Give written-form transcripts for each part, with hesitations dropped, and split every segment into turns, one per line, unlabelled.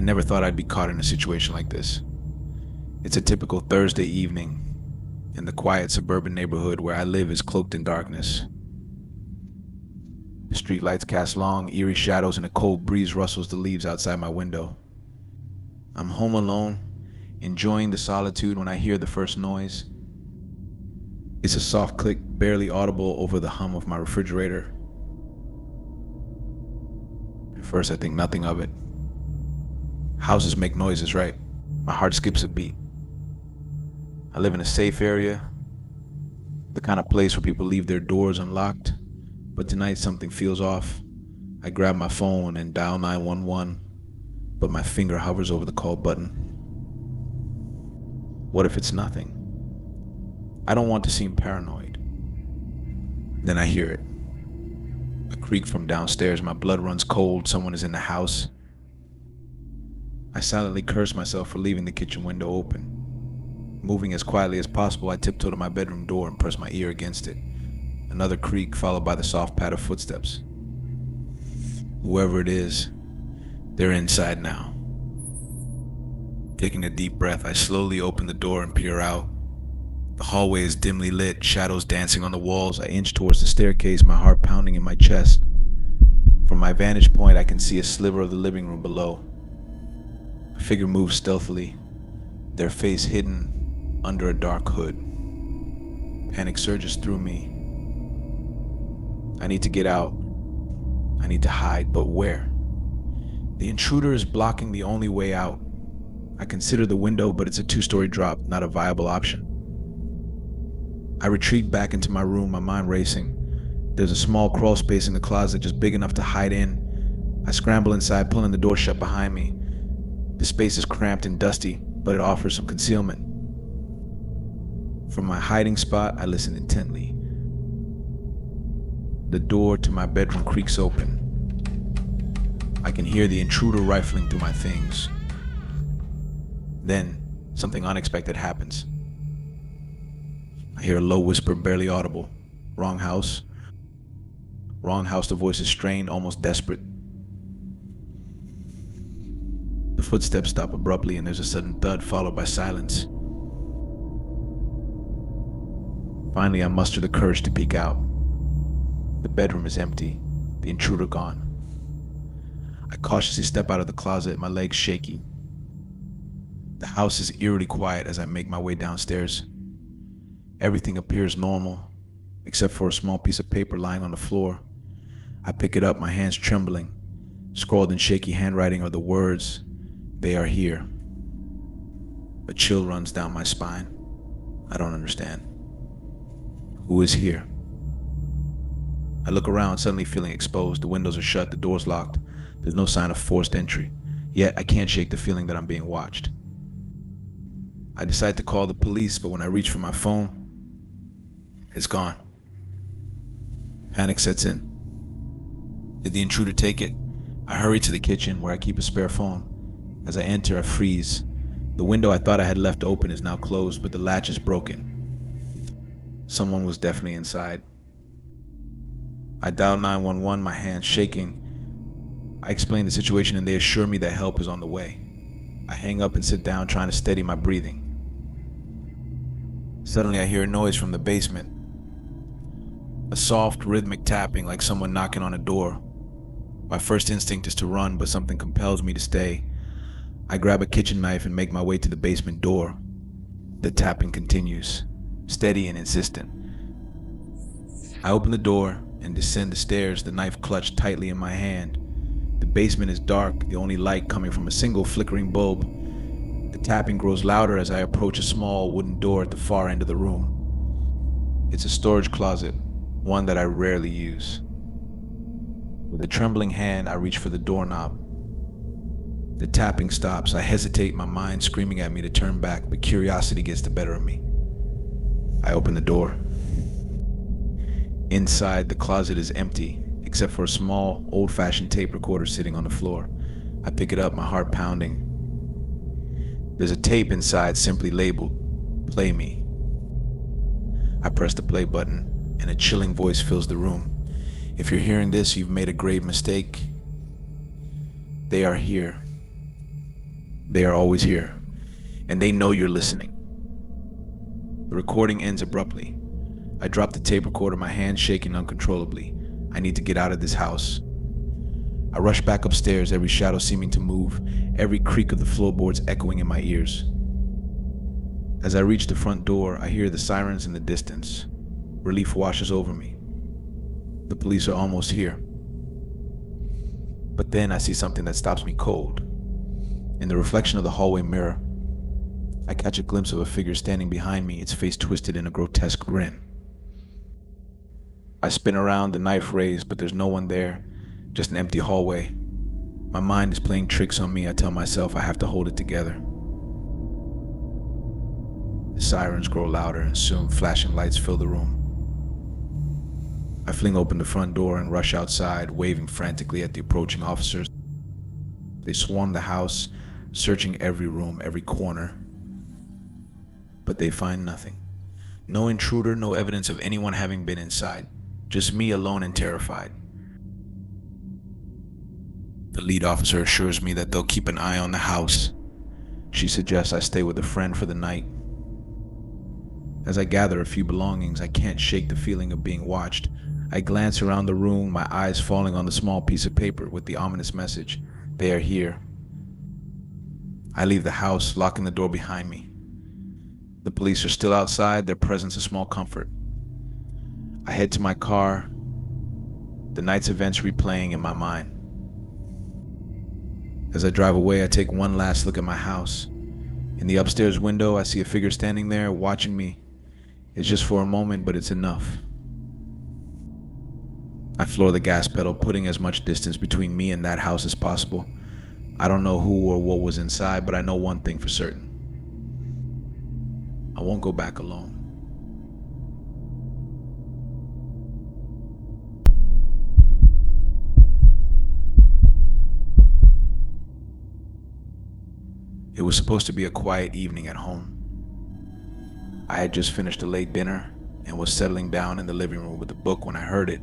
never thought I'd be caught in a situation like this. It's a typical Thursday evening, and the quiet suburban neighborhood where I live is cloaked in darkness. The streetlights cast long, eerie shadows, and a cold breeze rustles the leaves outside my window. I'm home alone, enjoying the solitude when I hear the first noise. It's a soft click, barely audible over the hum of my refrigerator. At first, I think nothing of it. Houses make noises, right? My heart skips a beat. I live in a safe area, the kind of place where people leave their doors unlocked. But tonight something feels off. I grab my phone and dial 911, but my finger hovers over the call button. What if it's nothing? I don't want to seem paranoid. Then I hear it. A creak from downstairs. My blood runs cold. Someone is in the house. I silently curse myself for leaving the kitchen window open. Moving as quietly as possible, I tiptoe to my bedroom door and press my ear against it. Another creak followed by the soft pat of footsteps. Whoever it is, they're inside now. Taking a deep breath, I slowly open the door and peer out. The hallway is dimly lit, shadows dancing on the walls. I inch towards the staircase, my heart pounding in my chest. From my vantage point, I can see a sliver of the living room below. A figure moves stealthily, their face hidden under a dark hood. Panic surges through me. I need to get out. I need to hide, but where? The intruder is blocking the only way out. I consider the window, but it's a 2-story drop, not a viable option. I retreat back into my room, my mind racing. There's a small crawl space in the closet, just big enough to hide in. I scramble inside, pulling the door shut behind me. The space is cramped and dusty, but it offers some concealment. From my hiding spot, I listen intently. The door to my bedroom creaks open. I can hear the intruder rifling through my things. Then, something unexpected happens. I hear a low whisper, barely audible. Wrong house. Wrong house, the voice is strained, almost desperate. The footsteps stop abruptly and there's a sudden thud followed by silence. Finally, I muster the courage to peek out. The bedroom is empty, the intruder gone. I cautiously step out of the closet, my legs shaky. The house is eerily quiet as I make my way downstairs. Everything appears normal, except for a small piece of paper lying on the floor. I pick it up, my hands trembling. Scrawled in shaky handwriting are the words, "They are here." A chill runs down my spine. I don't understand. Who is here? I look around, suddenly feeling exposed. The windows are shut, the door's locked. There's no sign of forced entry. Yet I can't shake the feeling that I'm being watched. I decide to call the police, but when I reach for my phone, it's gone. Panic sets in. Did the intruder take it? I hurry to the kitchen where I keep a spare phone. As I enter, I freeze. The window I thought I had left open is now closed, but the latch is broken. Someone was definitely inside. I dial 911, my hands shaking. I explain the situation and they assure me that help is on the way. I hang up and sit down, trying to steady my breathing. Suddenly I hear a noise from the basement. A soft, rhythmic tapping like someone knocking on a door. My first instinct is to run, but something compels me to stay. I grab a kitchen knife and make my way to the basement door. The tapping continues, steady and insistent. I open the door and descend the stairs, the knife clutched tightly in my hand. The basement is dark, the only light coming from a single flickering bulb. The tapping grows louder as I approach a small wooden door at the far end of the room. It's a storage closet, one that I rarely use. With a trembling hand, I reach for the doorknob. The tapping stops. I hesitate, my mind screaming at me to turn back, but curiosity gets the better of me. I open the door. Inside, the closet is empty, except for a small, old-fashioned tape recorder sitting on the floor. I pick it up, my heart pounding. There's a tape inside simply labeled, "Play Me." I press the play button, and a chilling voice fills the room. If you're hearing this, you've made a grave mistake. They are here. They are always here, and they know you're listening. The recording ends abruptly. I drop the tape recorder, my hands shaking uncontrollably. I need to get out of this house. I rush back upstairs, every shadow seeming to move, every creak of the floorboards echoing in my ears. As I reach the front door, I hear the sirens in the distance. Relief washes over me. The police are almost here. But then I see something that stops me cold. In the reflection of the hallway mirror, I catch a glimpse of a figure standing behind me, its face twisted in a grotesque grin. I spin around, the knife raised, but there's no one there, just an empty hallway. My mind is playing tricks on me. I tell myself I have to hold it together. The sirens grow louder, and soon flashing lights fill the room. I fling open the front door and rush outside, waving frantically at the approaching officers. They swarm the house, searching every room, every corner. But they find nothing. No intruder, no evidence of anyone having been inside. Just me alone and terrified. The lead officer assures me that they'll keep an eye on the house. She suggests I stay with a friend for the night. As I gather a few belongings, I can't shake the feeling of being watched. I glance around the room, my eyes falling on the small piece of paper with the ominous message, "They are here." I leave the house, locking the door behind me. The police are still outside, their presence a small comfort. I head to my car, the night's events replaying in my mind. As I drive away, I take one last look at my house. In the upstairs window, I see a figure standing there, watching me. It's just for a moment, but it's enough. I floor the gas pedal, putting as much distance between me and that house as possible. I don't know who or what was inside, but I know one thing for certain. I won't go back alone. It was supposed to be a quiet evening at home. I had just finished a late dinner and was settling down in the living room with a book when I heard it.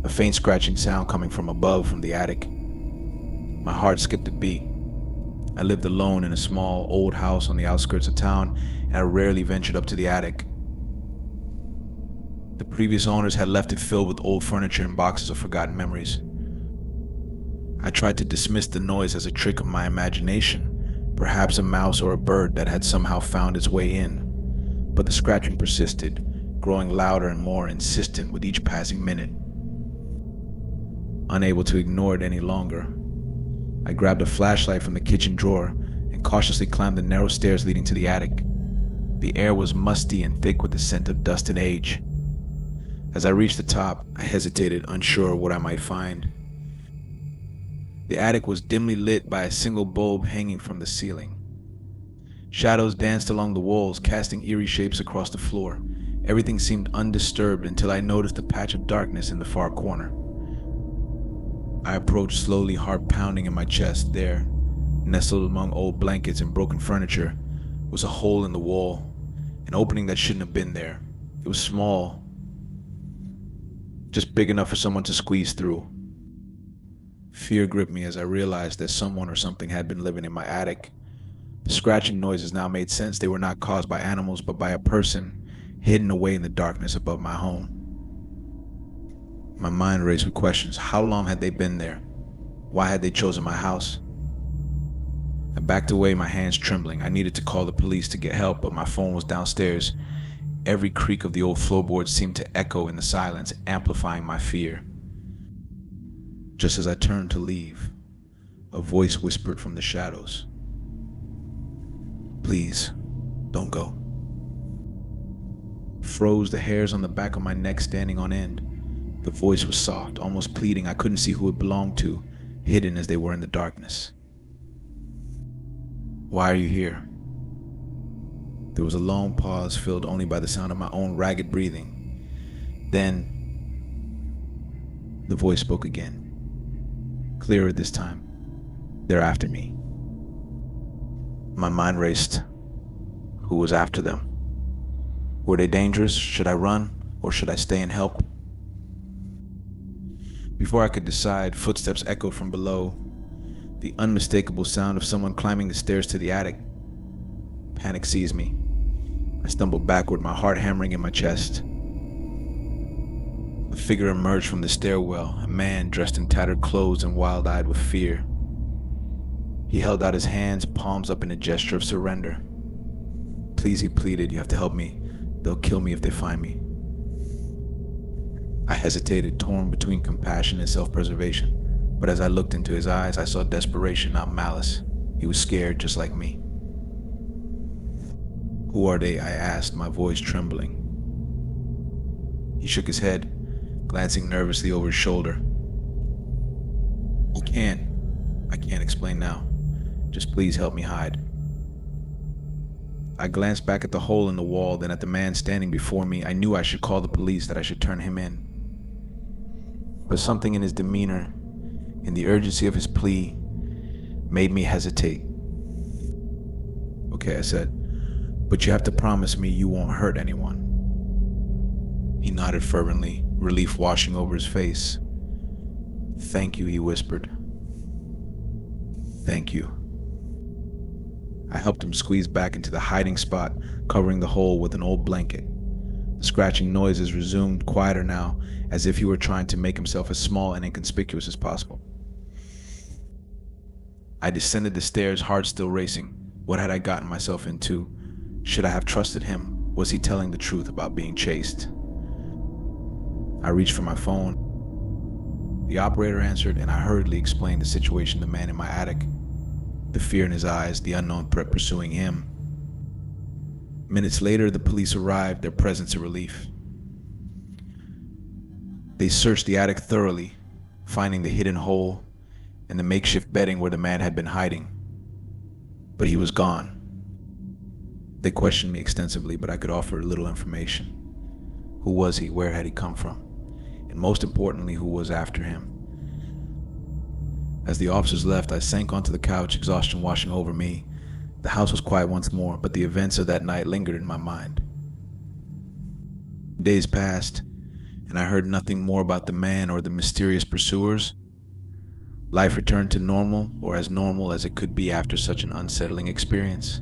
A faint scratching sound coming from above, from the attic. My heart skipped a beat. I lived alone in a small, old house on the outskirts of town, and I rarely ventured up to the attic. The previous owners had left it filled with old furniture and boxes of forgotten memories. I tried to dismiss the noise as a trick of my imagination, perhaps a mouse or a bird that had somehow found its way in. But the scratching persisted, growing louder and more insistent with each passing minute. Unable to ignore it any longer, I grabbed a flashlight from the kitchen drawer and cautiously climbed the narrow stairs leading to the attic. The air was musty and thick with the scent of dust and age. As I reached the top, I hesitated, unsure of what I might find. The attic was dimly lit by a single bulb hanging from the ceiling. Shadows danced along the walls, casting eerie shapes across the floor. Everything seemed undisturbed until I noticed a patch of darkness in the far corner. I approached slowly, heart pounding in my chest. There, nestled among old blankets and broken furniture, was a hole in the wall, an opening that shouldn't have been there. It was small, just big enough for someone to squeeze through. Fear gripped me as I realized that someone or something had been living in my attic. The scratching noises now made sense. They were not caused by animals, but by a person hidden away in the darkness above my home. My mind raced with questions. How long had they been there? Why had they chosen my house? I backed away, my hands trembling. I needed to call the police to get help, but my phone was downstairs. Every creak of the old floorboards seemed to echo in the silence, amplifying my fear. Just as I turned to leave, a voice whispered from the shadows, "Please, don't go." Froze, the hairs on the back of my neck standing on end. The voice was soft, almost pleading. I couldn't see who it belonged to, hidden as they were in the darkness. "Why are you here?" There was a long pause, filled only by the sound of my own ragged breathing. Then, the voice spoke again, clearer this time. "They're after me." My mind raced. Who was after them? Were they dangerous? Should I run, or should I stay and help? Before I could decide, footsteps echoed from below. The unmistakable sound of someone climbing the stairs to the attic. Panic seized me. I stumbled backward, my heart hammering in my chest. A figure emerged from the stairwell, a man dressed in tattered clothes and wild-eyed with fear. He held out his hands, palms up in a gesture of surrender. "Please," he pleaded, "you have to help me. They'll kill me if they find me." I hesitated, torn between compassion and self-preservation. But as I looked into his eyes, I saw desperation, not malice. He was scared, just like me. "Who are they?" I asked, my voice trembling. He shook his head, glancing nervously over his shoulder. I can't explain now. Just please help me hide." I glanced back at the hole in the wall, then at the man standing before me. I knew I should call the police, that I should turn him in. But something in his demeanor, in the urgency of his plea, made me hesitate. "Okay," I said, "but you have to promise me you won't hurt anyone." He nodded fervently, relief washing over his face. "Thank you," he whispered. "Thank you." I helped him squeeze back into the hiding spot, covering the hole with an old blanket. The scratching noises resumed, quieter now, as if he were trying to make himself as small and inconspicuous as possible. I descended the stairs, heart still racing. What had I gotten myself into? Should I have trusted him? Was he telling the truth about being chased? I reached for my phone. The operator answered, and I hurriedly explained the situation to the man in my attic. The fear in his eyes, the unknown threat pursuing him. Minutes later, the police arrived, their presence a relief. They searched the attic thoroughly, finding the hidden hole and the makeshift bedding where the man had been hiding. But he was gone. They questioned me extensively, but I could offer little information. Who was he? Where had he come from? And most importantly, who was after him? As the officers left, I sank onto the couch, exhaustion washing over me. The house was quiet once more, but the events of that night lingered in my mind. Days passed, and I heard nothing more about the man or the mysterious pursuers. Life returned to normal, or as normal as it could be after such an unsettling experience.